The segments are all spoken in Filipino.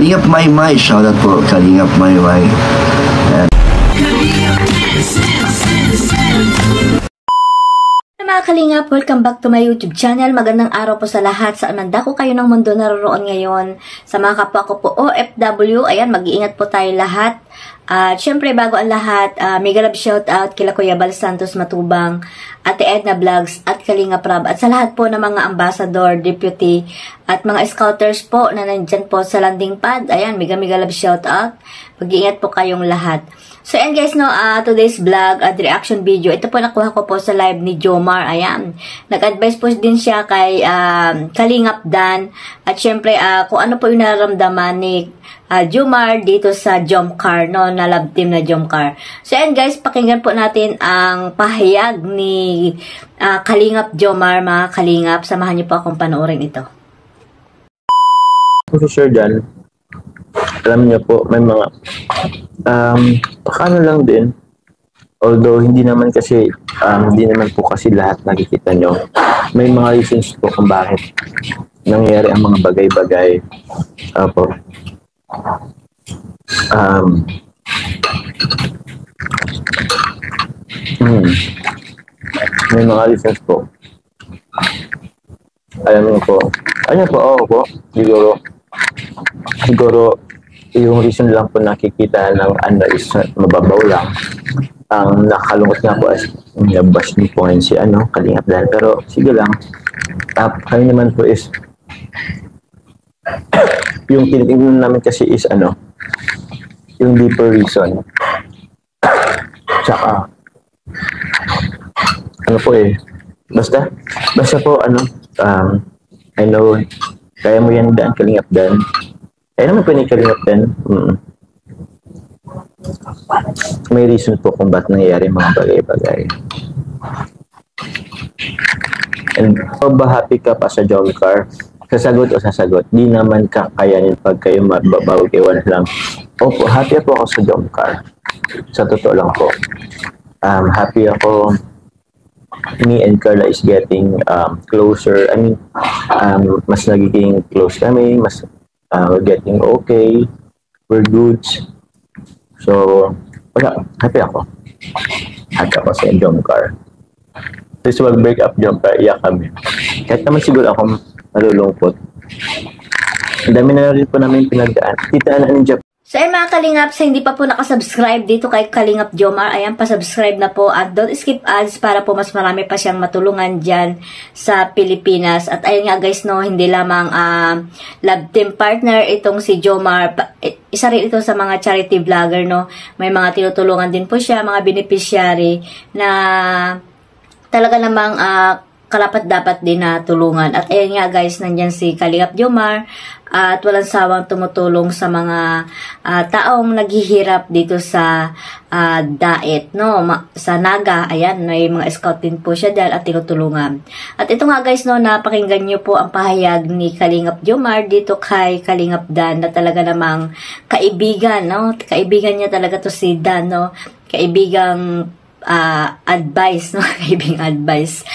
Kalingap Maymay, shoutout po Kalingap Maymay. Mga Kalingap, welcome back to my YouTube channel. Magandang araw po sa lahat. Saan man dako kayo ng mundo naroon ngayon. Sa mga kapwa ko po OFW, ayan, mag-iingat po tayo lahat. At syempre, bago ang lahat, mega love shout out kila Kuya Bal Santos Matubang, Ate Edna Vlogs at Kalingap Rab. At sa lahat po ng mga ambassador, deputy, at mga scouters po na nandyan po sa landing pad. Ayan, mega love shout out. Mag-iingat po kayong lahat. So, ayan guys, no, today's vlog at reaction video, ito po nakuha ko po sa live ni Jomar. Ayan, nag-advise po din siya kay Kalingap Dan. At syempre, kung ano po yung nararamdaman ni Jomar dito sa Jomcar, no, na love team na Jomcar. So, ayan guys, pakinggan po natin ang pahayag ni Kalingap Jomar, mga Kalingap. Samahan niyo po akong panoorin ito. For sure dyan, alam niyo po, may mga paano lang din, although hindi naman kasi hindi naman po kasi lahat nakikita nyo, may mga reasons po kung bakit nangyayari ang mga bagay-bagay po. May mga reasons po, alam niyo po, po, siguro yung reason lang po nakikita ng ano is mababaw lang. Ang nakalungkot nga po is nabash niyo po ngayon si Kalingap Dan. Pero sige lang, kami naman po is yung tinitingnan namin kasi is yung deeper reason. Tsaka basta po I know kaya mo yan Dan, Kalingap Dan. Ay naman po ni Kalingap Dan. May reason po kung ba't nangyayari mga bagay-bagay. And ba happy ka pa sa Jomcar? Sasagot o sasagot? Di naman kakayanin pag kayo mababawag iwan lang. Opo, happy po ako sa Jomcar. Sa totoo lang po. Happy ako. Me and Carla is getting closer. I mean, mas nagiging close kami. We're getting okay. We're good. So, happy ako. Happy ako sa Jomcar. Please wag break up Jomcar, iyak kami. Kahit naman siguro ako malulungkot. Ang dami na rin po namin pinagdaan. Tita na ninja. So, ayan mga Kalingap, sa hindi pa po nakasubscribe dito kay Kalingap Jomar, ayan, pasubscribe na po at don't skip ads para po mas marami pa siyang matulungan dyan sa Pilipinas. At ayan nga guys, no, hindi lamang love team partner itong si Jomar, isa rin ito sa mga charity vlogger, no. May mga tinutulungan din po siya, mga beneficiary na talaga namang karapat dapat din na tulungan. At ayan nga guys, nandyan si Kalingap Jomar at walang sawang tumutulong sa mga taong naghihirap dito sa Daet, no, sa Naga. Ayan, may mga scout din po siya dahil at tinutulungan. At ito nga guys, no, napakinggan nyo po ang pahayag ni Kalingap Jomar dito kay Kalingap Dan na talaga namang kaibigan, no, kaibigan niya talaga to si Dan, no, kaibigang advice, no, kaibigang advice.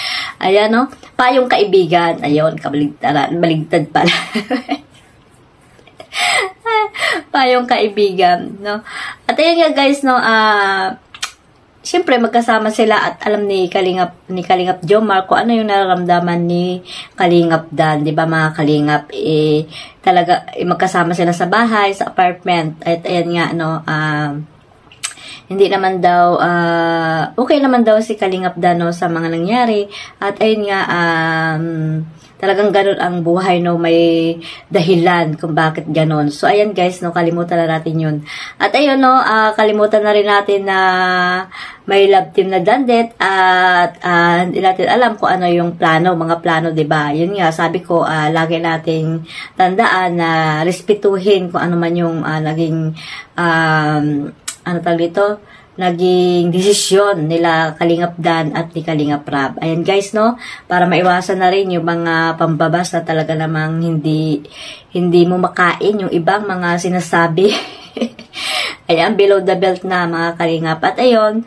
Ayan, no, payong kaibigan. Ayun, baligtad pala. Payong kaibigan, no. At ayun nga guys, no, syempre magkasama sila at alam ni Kalingap Jomar kung ano yung nararamdaman ni Kalingap Dan, 'di ba mga Kalingap, talaga magkasama sila sa bahay, sa apartment. At ayan nga, no, hindi naman daw, okay naman daw si Kalingap Dan, no, sa mga nangyari. At ayun nga, talagang ganun ang buhay, no, may dahilan kung bakit ganun. So, ayan guys, no, kalimutan na natin yun. At ayun, no, kalimutan na rin natin na may love team na Dandet at hindi natin alam kung ano yung plano, mga plano, 'di ba? Yun nga, sabi ko, lagi nating tandaan na respetuhin kung ano man yung naging naging desisyon nila Kalingap Dan at ni Kalingap Rab. Ayan guys, no, para maiwasan na rin yung mga pambabas na talaga namang hindi mo makain yung ibang mga sinasabi. Ayan, below the belt na mga kalingap. At ayun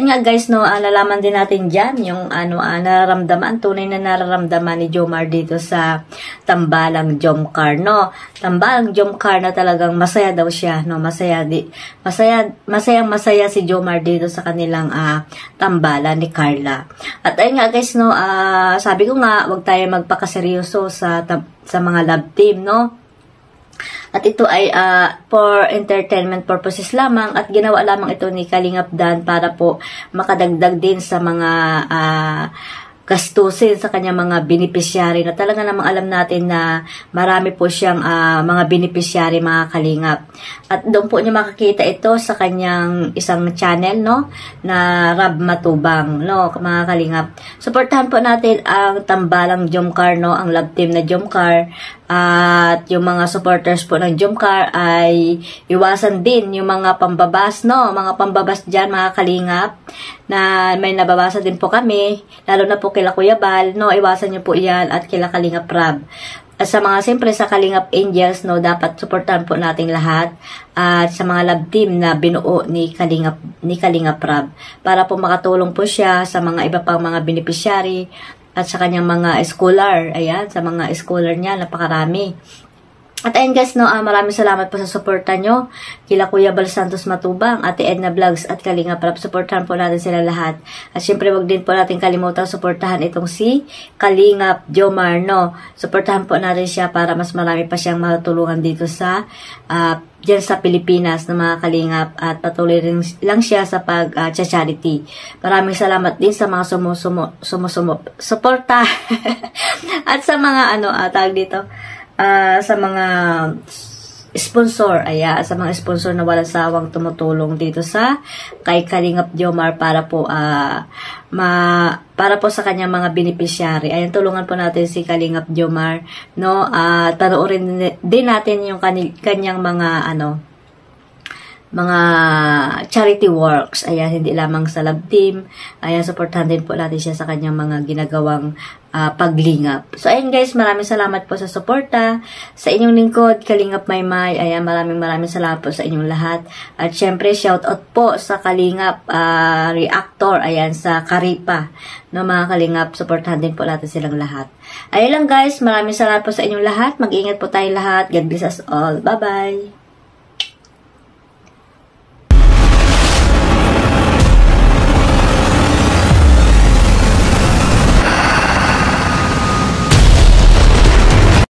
nga guys, no, nalaman din natin dyan yung nararamdaman, tunay na nararamdaman ni Jomar dito sa Tambalang Jomcar, no. Tambalang Jomcar na talagang masaya daw siya, no, masaya si Jomar dito sa kanilang tambalan ni Carla. At ayun nga guys, no, sabi ko nga, wag tayo magpakaseryoso sa mga love team, no. At ito ay for entertainment purposes lamang at ginawa lamang ito ni Kalingap Dan para po makadagdag din sa mga gastusin sa kanyang mga beneficiary na talaga namang alam natin na marami po siyang mga beneficiary, mga kalingap. At doon po niyo makikita ito sa kanyang isang channel, no, na Rab Matubang, no, mga kalingap. Suportahan po natin ang Tambalang Jomcar, no, ang love team na Jomcar. At yung mga supporters po ng Jomcar ay iwasan din yung mga pambabas, no, mga pambabas dyan, mga kalingap, na may nababasa din po kami, lalo na po kila Kuya Bal, no, iwasan nyo po yan, at kila Kalingap Rab. At sa mga, siyempre sa Kalingap Angels, no, dapat supportan po nating lahat, at sa mga love team na binuo ni Kalingap Rab, para po makatulong po siya sa mga iba pang mga beneficiary, at sa kanyang mga scholar, ayan, sa mga scholar niya, napakarami. At ayun guys, no, maraming salamat po sa suporta nyo. Kila Kuya Bal Santos Matubang, Ate Edna Vlogs at Kalingap Rab. Suportahan po natin sila lahat. At syempre, wag din po natin kalimutang suportahan itong si Kalingap Jomar, no. Suportahan po natin siya para mas marami pa siyang matulungan dito sa dyan sa Pilipinas na mga kalingap, at patuloy rin lang siya sa pag-charity. Maraming salamat din sa mga suporta at sa mga tawag dito, sa mga sponsor, sa mga sponsor na walang sawang tumutulong dito sa kay Kalingap Jomar para po para po sa kanyang mga beneficiary. Ayan, tulungan po natin si Kalingap Jomar, no, at panoorin din natin yung kanyang mga mga charity works. Ayan, hindi lamang sa love team. Ayan, supportahan din po natin siya sa kanyang mga ginagawang paglingap. So, ayan guys, maraming salamat po sa suporta. Sa inyong lingkod, Kalingap Maymay. Ayan, maraming salamat po sa inyong lahat. At syempre, shoutout po sa Kalingap Reactor. Ayan, sa Karipa. No, mga Kalingap, supportahan din po natin silang lahat. Ayan lang guys, maraming salamat po sa inyong lahat. Mag-ingat po tayong lahat. God bless us all. Bye-bye!